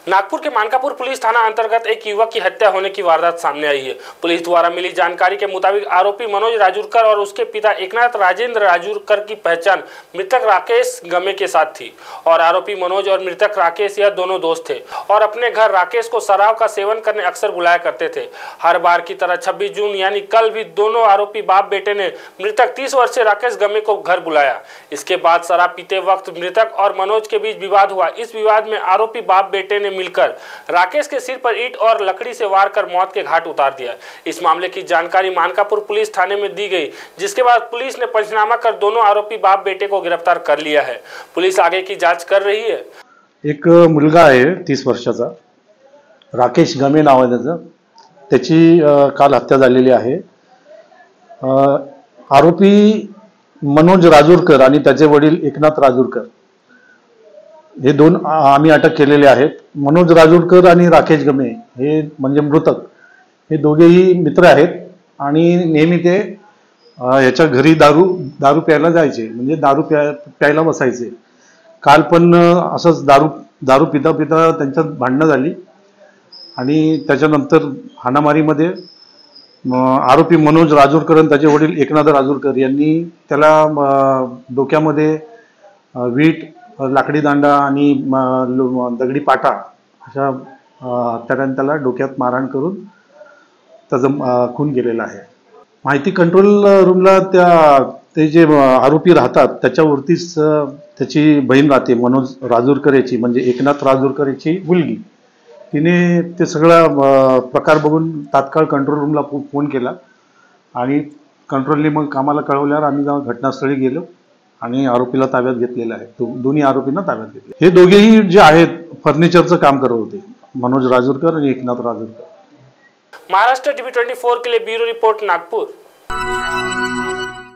नागपुर के Mankapur police थाना अंतर्गत एक युवक की हत्या होने की वारदात सामने आई है। पुलिस द्वारा मिली जानकारी के मुताबिक आरोपी मनोज राजूरकर और उसके पिता एकनाथ राजेंद्र राजूरकर की पहचान मृतक राकेश गमे के साथ थी और आरोपी मनोज और मृतक राकेश यह दोनों दोस्त थे और अपने घर राकेश को शराब का सेवन करने अक्सर बुलाया करते थे। हर बार की तरह 26 जून यानी कल भी दोनों आरोपी बाप बेटे ने मृतक 30 वर्षीय राकेश गमे को घर बुलाया। इसके बाद शराब पीते वक्त मृतक और मनोज के बीच विवाद हुआ। इस विवाद में आरोपी बाप बेटे ने मिलकर राकेश के सिर पर ईंट और लकड़ी से वार कर मौत के घाट उतार दिया। इस मामले की जानकारी मानकापुर पुलिस थाने में दी गई, जिसके बाद पुलिस ने पंचनामा कर दोनों आरोपी बाप बेटे को गिरफ्तार कर लिया है। पुलिस आगे की जांच कर रही है। एक मुलगा आहे 30 वर्षाचा, राकेश गमे नाव आहे त्याचं, त्याची काल हत्या झालेली आहे। आरोपी मनोज राजूरकर आणि त्याचे वडील एकनाथ राजूरकर हे दोन आम्ही अटक केलेले आहेत। मनोज राजूरकर आणि राकेश गमे हे म्हणजे मृतक हे दोघेही मित्र आहेत आणि नेहमी ते याच्या घरी दारू प्यायला जायचे, म्हणजे दारू प्यायला बसायचे। काल पण असंच दारू पिता त्यांच्यात भांडणं झाली आणि त्याच्यानंतर हाणामारीमध्ये आरोपी मनोज राजूरकर आणि त्याचे वडील एकनाथ राजूरकर यांनी त्याला डोक्यामध्ये वीट, लाकडी दांडा आणि दगडी पाटा अशा हत्यारांनी त्याला डोक्यात मारहाण करून त्याचा खून केलेला आहे। माहिती कंट्रोल रूमला ते जे आरोपी राहतात त्याच्यावरतीच त्याची बहीण राहते, मनोज राजूरकर याची म्हणजे एकनाथ राजूरकर याची मुलगी। तिने ते सगळा प्रकार बघून तात्काळ कंट्रोल रूमला फोन केला आणि कंट्रोलने मग कामाला कळवल्यावर आम्ही जाऊन घटनास्थळी गेलो आणि आरोपीला ताब्यात घेतलेला आहे। दोन्ही आरोपींना ताब्यात घेतले। हे दोघेही जे आहेत फर्निचरचं काम करत होते, मनोज राजूरकर आणि एकनाथ राजूरकर। महाराष्ट्र टीवी 24 के लिए ब्यूरो रिपोर्ट नागपुर।